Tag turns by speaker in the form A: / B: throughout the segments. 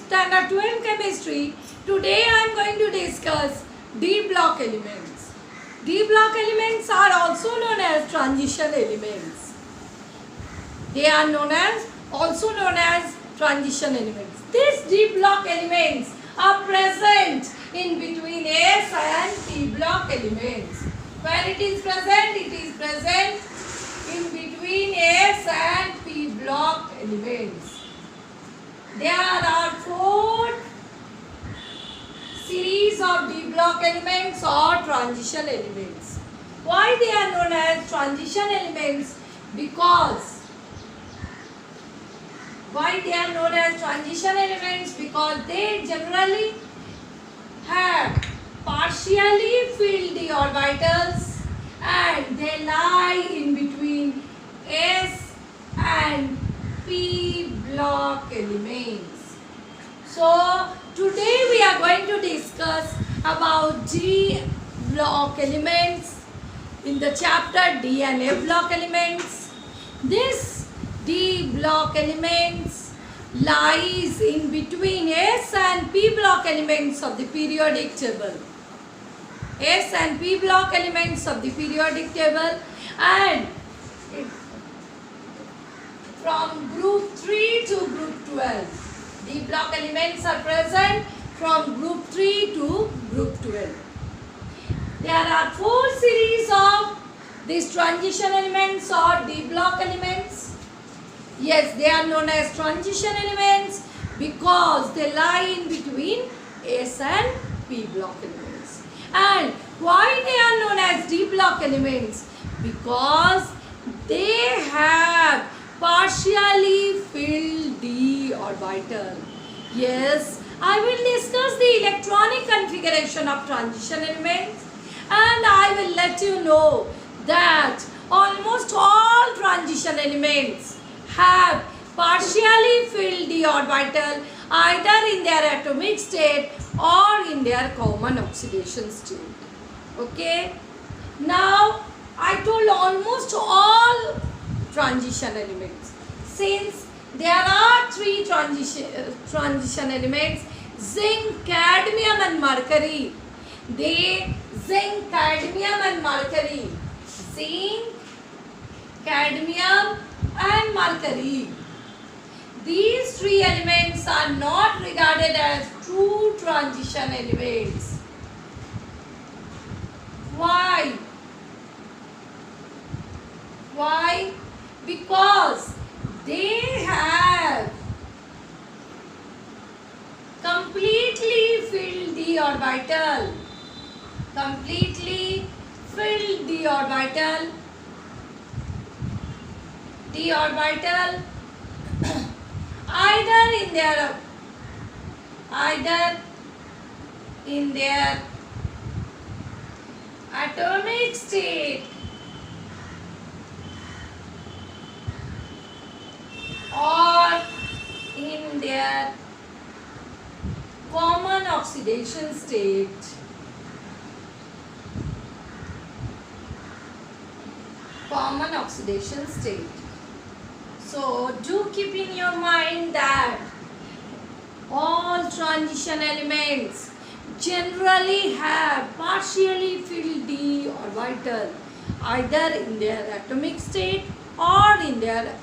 A: Standard 12 Chemistry. Today I am going to discuss D block elements. D block elements are also known as transition elements. They are also known as transition elements. These D block elements are present in between S and P block elements. Where it is present in between S and P block elements. There are 4 series of D block elements or transition elements. Why they are known as transition elements? Because they generally have partially filled d orbitals and they lie in between S and P block elements. So today we are going to discuss about D block elements in the chapter D and F block elements. This D block elements lies in between S and P block elements of the periodic table. S and P block elements of the periodic table, and from group 3 to group 12. D block elements are present from group 3 to group 12. There are 4 series of these transition elements or D block elements. Yes, they are known as transition elements because they lie in between S and P block elements. And why they are known as D block elements? Because they have partially filled d orbital. Yes, I will discuss the electronic configuration of transition elements, and I will let you know that almost all transition elements have partially filled d orbital either in their atomic state or in their common oxidation state. Okay. Now I told almost all transition elements. Since there are 3 transition elements, zinc, cadmium and mercury. Zinc, cadmium and mercury. Zinc, cadmium and mercury. These 3 elements are not regarded as true transition elements. Why? Why? Because they have completely filled d orbital. Completely filled d orbital. D orbital either in their atomic state or in their common oxidation state. Common oxidation state. So do keep in your mind that all transition elements generally have partially filled d orbital either in their atomic state or in their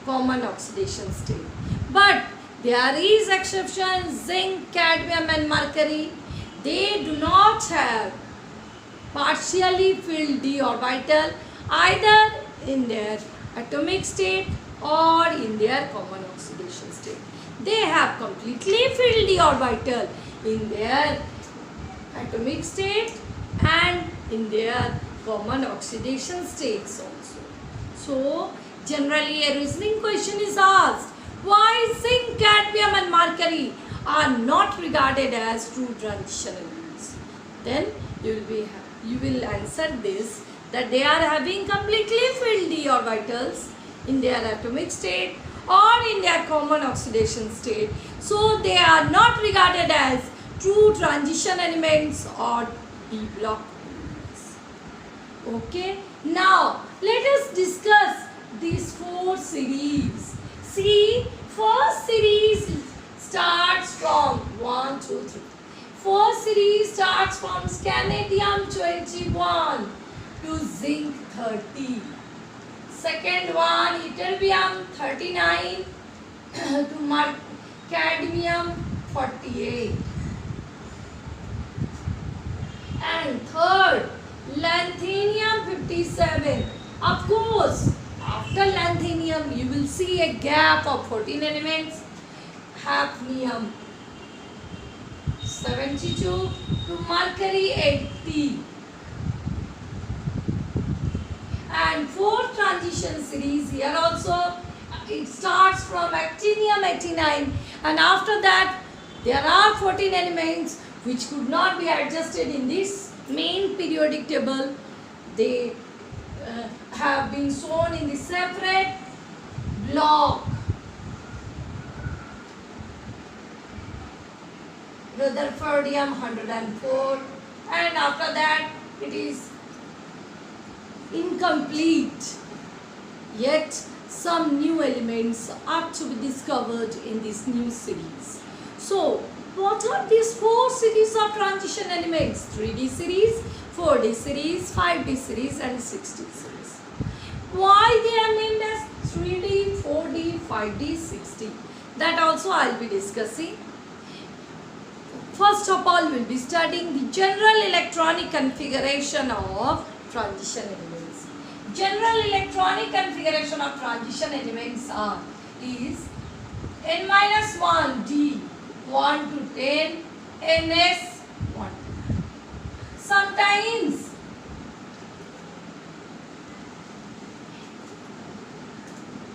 A: common oxidation state. But there is exception, zinc, cadmium and mercury. They do not have partially filled d orbital either in their atomic state or in their common oxidation state. They have completely filled d orbital in their atomic state and in their common oxidation states also. So generally a reasoning question is asked, why zinc, cadmium and mercury are not regarded as true transition elements? Then you will answer this, that they are having completely filled d orbitals in their atomic state or in their common oxidation state. So they are not regarded as true transition elements or D block elements. Okay. Now let us discuss these 4 series. See, first series starts from series starts from scandium 21 to zinc 30. Second one, ytterbium 39 to cadmium 48. And third, lanthanum 57. Of course, after lanthanum, you will see a gap of 14 elements. Hafnium 72 to mercury 80. And fourth transition series here also, it starts from actinium 89, and after that there are 14 elements which could not be adjusted in this main periodic table. They have been shown in the separate block. Rutherfordium 104, and after that it is incomplete. Yet some new elements are to be discovered in this new series. So what are these four series of transition elements? 3D series, 4D series, 5D series and 6D series. Why they are named as 3D, 4D, 5D, 6D? That also I will be discussing. First of all, we will be studying the general electronic configuration of transition elements. General electronic configuration of transition elements is n-1 d 1 to 10 ns 1. Sometimes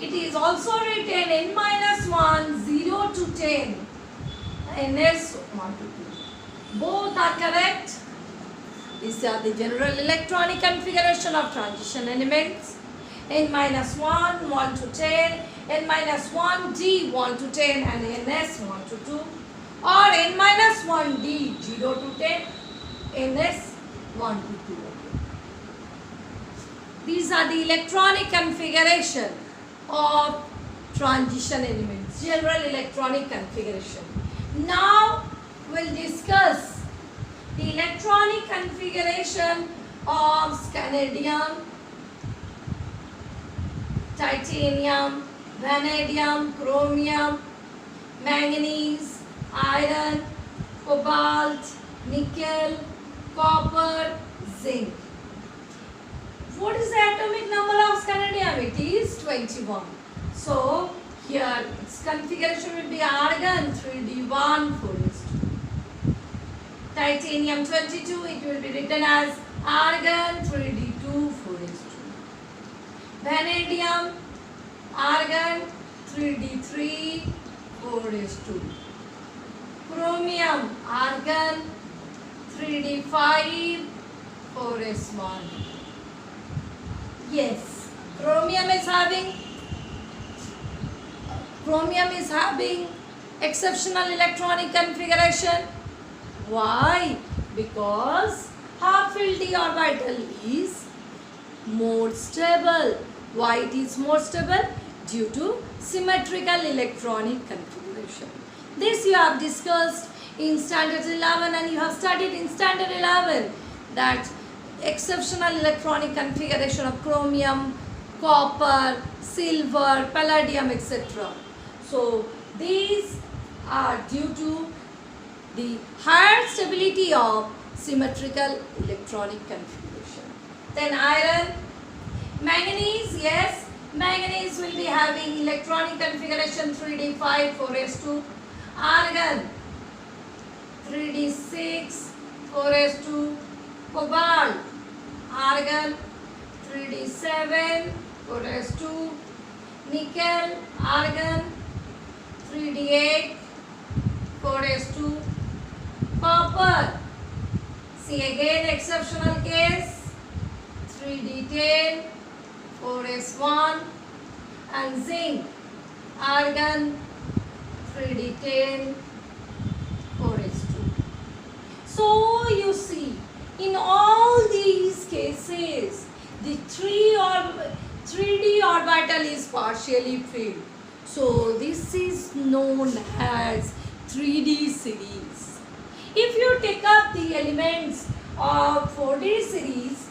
A: it is also written n-1 0 to 10 ns 1 to 2. Both are correct. These are the general electronic configuration of transition elements. n-1 1 to 10, n-1 d 1 to 10 and ns 1 to 2, or n-1 d 0 to 10, ns 1 to 2. These are the electronic configuration of transition elements, general electronic configuration. Now we'll discuss the electronic configuration of scandium, titanium, vanadium, chromium, manganese, iron, cobalt, nickel, copper, zinc. What is the atomic number of scandium? It is 21. So here its configuration will be argon 3d1 4s2. Titanium 22, it will be written as argon 3d2 4s2. Vanadium, argon 3d3 4s2. Chromium, argon 3d5 4s1. Yes, chromium is having exceptional electronic configuration. Why? Because half-filled d orbital is more stable. Why it is more stable? Due to symmetrical electronic configuration. This you have discussed in standard 11 and you have studied in standard 11 that exceptional electronic configuration of chromium, copper, silver, palladium, etc. So these are due to the higher stability of symmetrical electronic configuration. Then iron, manganese, yes, manganese will be having electronic configuration 3d5 4s2, argon 3d6 4s2, cobalt, argon 3d7 4s2, nickel, argon 3d8 4s2, copper, see again exceptional case 3d10 4s1, and zinc, argon 3d10 4s2. So you see, in all these cases the 3d orbital is partially filled. So this is known as 3D series. If you take up the elements of 4D series,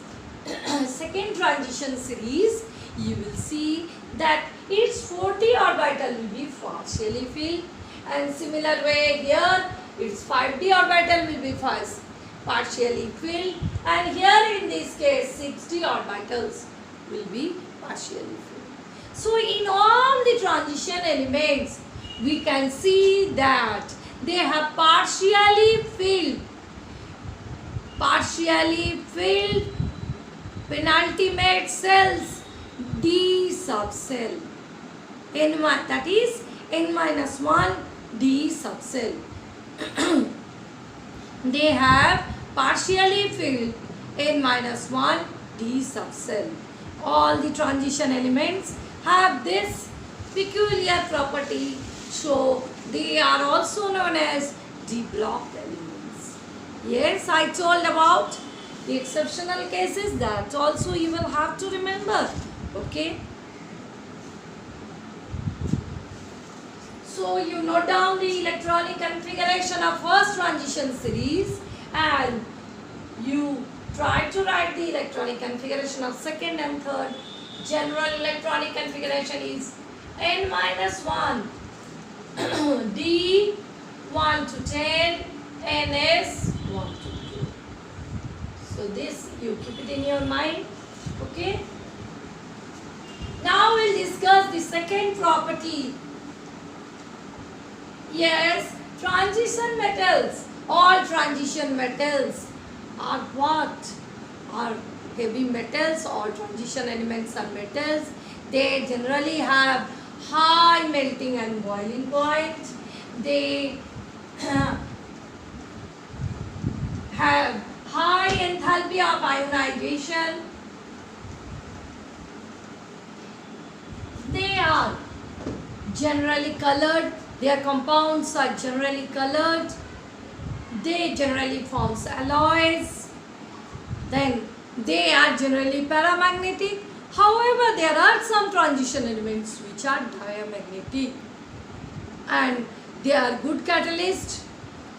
A: second transition series, you will see that its 4D orbital will be partially filled, and similar way here its 5D orbital will be first partially filled, and here in this case 6D orbitals will be partially filled. So in all the transition elements we can see that they have partially filled penultimate cells D subcell n, that is n-1 D subcell. They have partially filled n-1 D subcell. All the transition elements have this peculiar property, so they are also known as D block elements. Yes, I told about the exceptional cases, that also you will have to remember. Okay. So you note down the electronic configuration of first transition series and you try to write the electronic configuration of second and third. General electronic configuration is n-1 D 1 to 10 ns 1 to 2. So this you keep it in your mind. Okay. Now we'll discuss the second property. Yes, transition metals. All transition metals are what? Are heavy metals. All transition elements are metals. They generally have high melting and boiling point. They have high enthalpy of ionization. They are generally colored. Their compounds are generally colored. They generally form alloys. Then they are generally paramagnetic. However, there are some transition elements which are diamagnetic and they are good catalysts.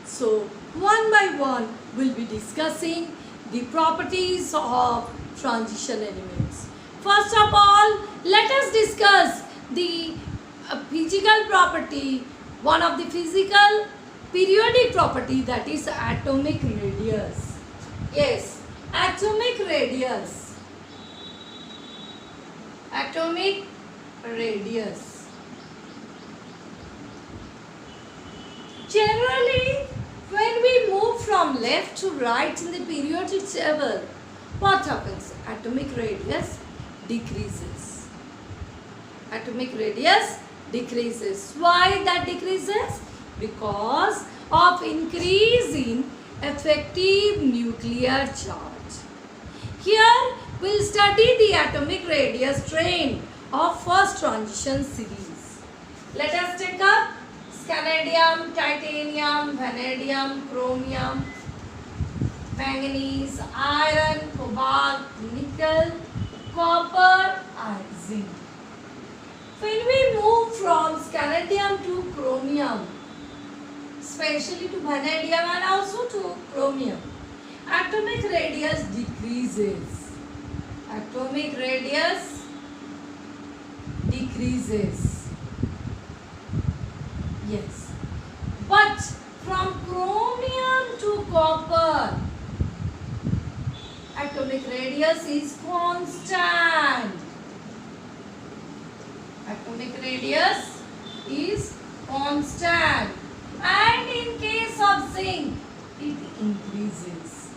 A: So one by one we'll be discussing the properties of transition elements. First of all, let us discuss the physical property, one of the physical periodic property, that is atomic radius. Yes, atomic radius. Atomic radius. Generally, when we move from left to right in the periodic table, what happens? Atomic radius decreases. Atomic radius decreases. Why that decreases? Because of increase in effective nuclear charge. Here we'll study the atomic radius trend of first transition series. Let us take up scandium, titanium, vanadium, chromium, manganese, iron, cobalt, nickel, copper and zinc. When we move from scandium to chromium, especially to vanadium and also to chromium, atomic radius decreases. Atomic radius decreases. Yes. But from chromium to copper, atomic radius is constant. Atomic radius is constant. And in case of zinc, it increases.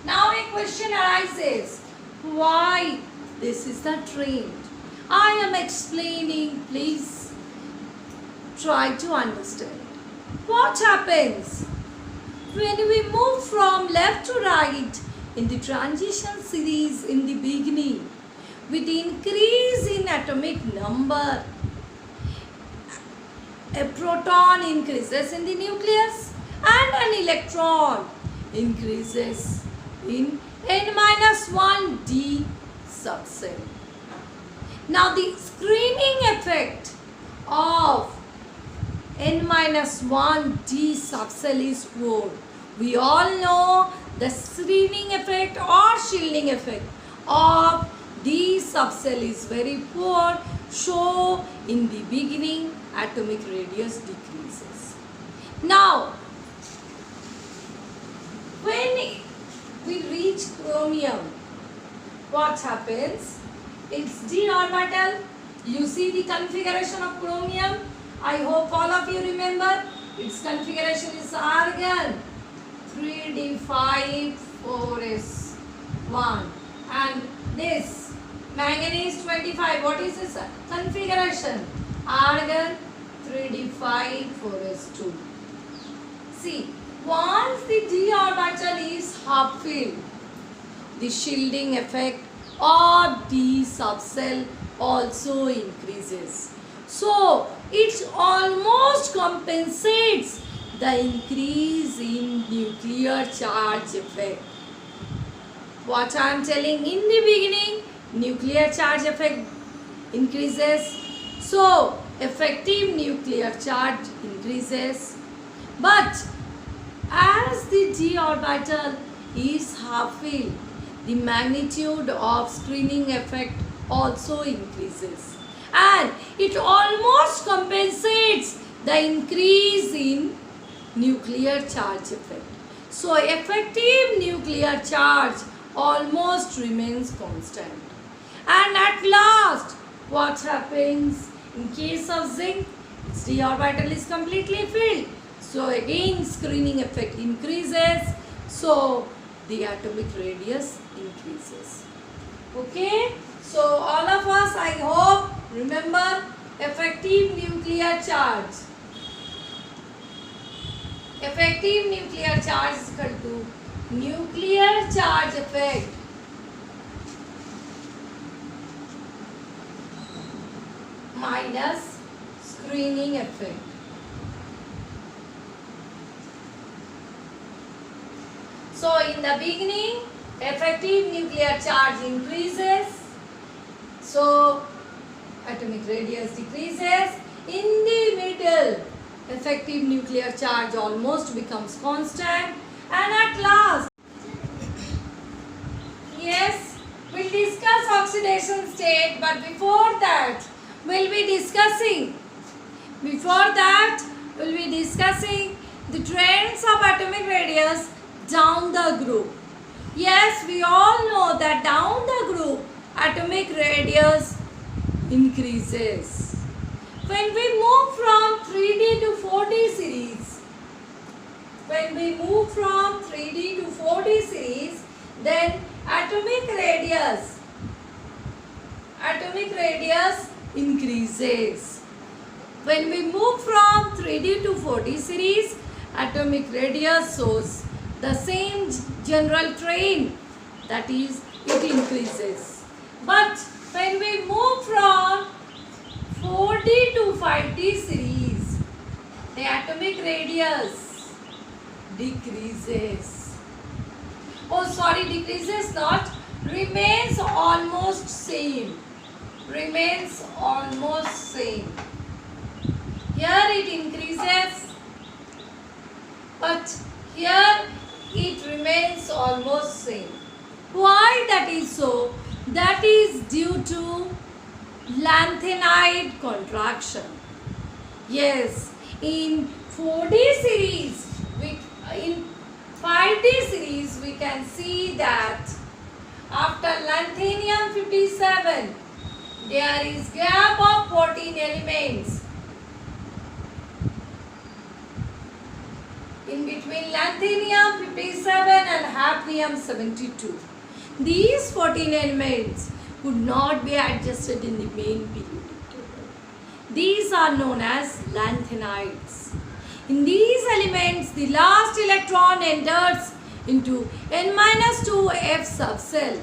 A: Now a question arises, why this is the trend? I am explaining, please try to understand. What happens when we move from left to right in the transition series in the beginning? With increase in atomic number, a proton increases in the nucleus and an electron increases in n-1 D subcell. Now the screening effect of n-1 d subcell is poor. We all know the screening effect or shielding effect of d subcell is very poor. So in the beginning atomic radius decreases. Now when we reach chromium, what happens? It's d orbital. You see the configuration of chromium. I hope all of you remember. Its configuration is argon 3d5 4s1 and this manganese 25. What is this configuration? Argon 3d5 4s2. See, once the d orbital is half filled, the shielding effect of d subcell also increases. So it almost compensates the increase in nuclear charge effect. What I am telling in the beginning, nuclear charge effect increases, so effective nuclear charge increases. But as the d orbital is half filled, the magnitude of screening effect also increases and it almost compensates the increase in nuclear charge effect. So effective nuclear charge almost remains constant. And at last, what happens in case of zinc? Its d orbital is completely filled. So again screening effect increases. So the atomic radius increases. Okay? So all of us, I hope, remember effective nuclear charge. Effective nuclear charge is equal to nuclear charge effect minus screening effect. So in the beginning, effective nuclear charge increases, so atomic radius decreases. In the middle, effective nuclear charge almost becomes constant, and at last, yes, we'll discuss oxidation state, but before that, we'll be discussing the trends of atomic radius down the group. Yes, we all know that down the group atomic radius increases. When we move from 3d to 4d series, then atomic radius increases. When we move from 3d to 4d series, atomic radius shows the same general trend, that is, it increases. But when we move from 4d to 5d series, the atomic radius decreases. Oh, sorry, decreases not, remains almost same. Here it increases, but here it remains almost same. Why that is so? That is due to lanthanide contraction. Yes, in 4d series, in 5d series, we can see that after lanthanum 57, there is gap of 14 elements. In between lanthanum 57 and hafnium 72. These 14 elements could not be adjusted in the main periodic table. These are known as lanthanides. In these elements, the last electron enters into n-2f subcell,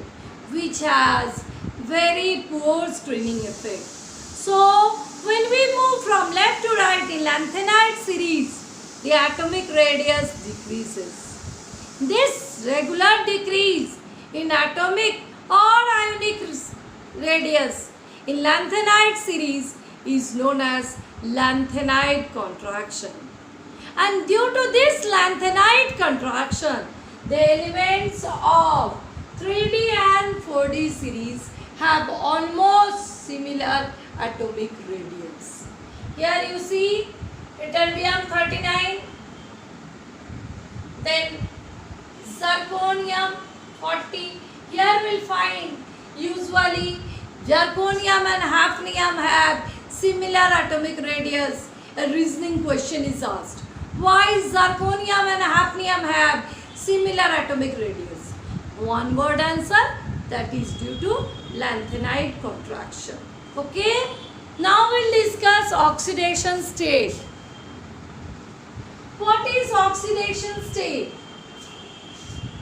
A: which has very poor screening effect. So, when we move from left to right in lanthanide series, the atomic radius decreases. This regular decrease in atomic or ionic radius in lanthanide series is known as lanthanide contraction. And due to this lanthanide contraction, the elements of 3D and 4D series have almost similar atomic radius. Here you see ytterbium 39, then zirconium 40. Here we'll find usually zirconium and hafnium have similar atomic radius. A reasoning question is asked. Why zirconium and hafnium have similar atomic radius? One word answer, that is due to lanthanide contraction. Okay? Now we'll discuss oxidation state. What is oxidation state?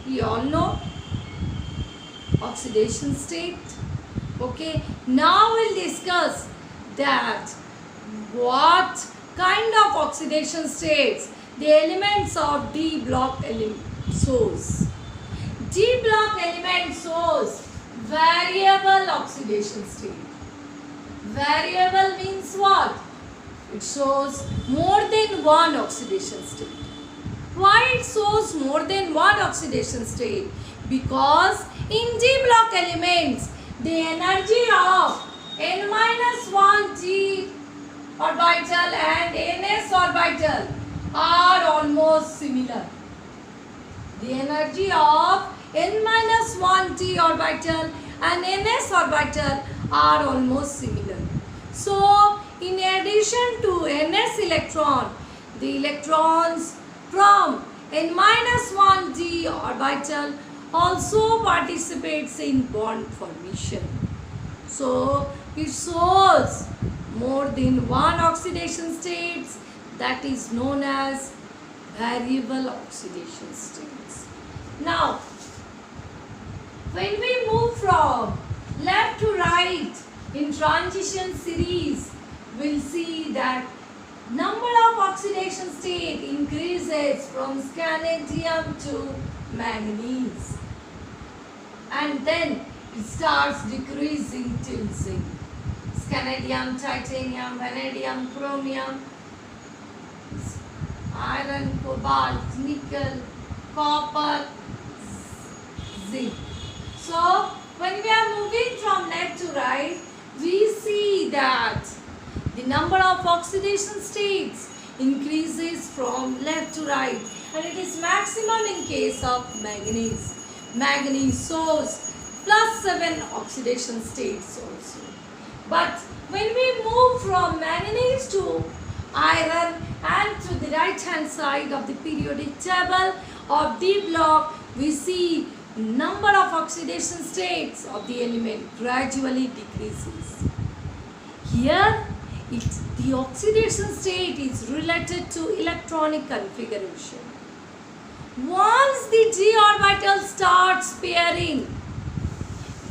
A: You all know oxidation state. Okay, now we'll discuss that what kind of oxidation states the elements of D block shows. D block element shows variable oxidation state. Variable means what? It shows more than one oxidation state. Why it shows more than one oxidation state? Because in D block elements, the energy of n-1 d orbital and ns orbital are almost similar. The energy of n-1 d orbital and ns orbital are almost similar. So, in addition to ns electron, the electrons from n-1 d orbital also participates in bond formation. So, it shows more than one oxidation states, that is known as variable oxidation states. Now, when we move from left to right in transition series, we'll see that number of oxidation state increases from scandium to manganese, and then it starts decreasing till zinc. Scandium, titanium, vanadium, chromium, iron, cobalt, nickel, copper, zinc. So, when we are moving from left to right, we see that the number of oxidation states increases from left to right, and it is maximum in case of manganese. Manganese shows +7 oxidation states also. But when we move from manganese to iron and to the right hand side of the periodic table of D block, we see number of oxidation states of the element gradually decreases. Here, the oxidation state is related to electronic configuration. Once the d orbital starts pairing,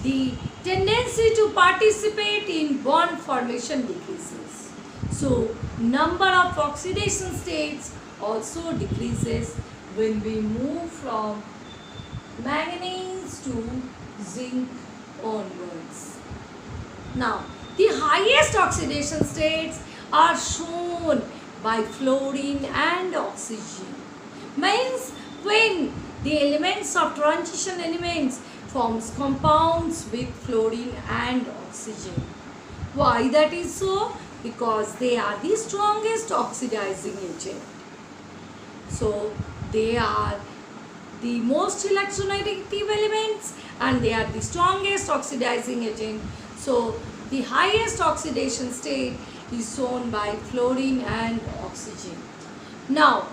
A: the tendency to participate in bond formation decreases. So, number of oxidation states also decreases when we move from manganese to zinc onwards. Now, the highest oxidation states are shown by fluorine and oxygen. Means when the elements of transition elements forms compounds with fluorine and oxygen. Why that is so? Because they are the strongest oxidizing agent. So they are the most electronegative elements and they are the strongest oxidizing agent. So the highest oxidation state is shown by fluorine and oxygen. Now,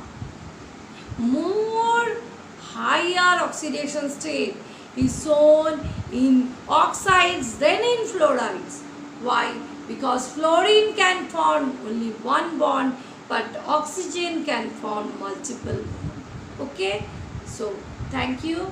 A: more higher oxidation state is shown in oxides than in fluorides. Why? Because fluorine can form only one bond, but oxygen can form multiple bonds. Okay? So, thank you.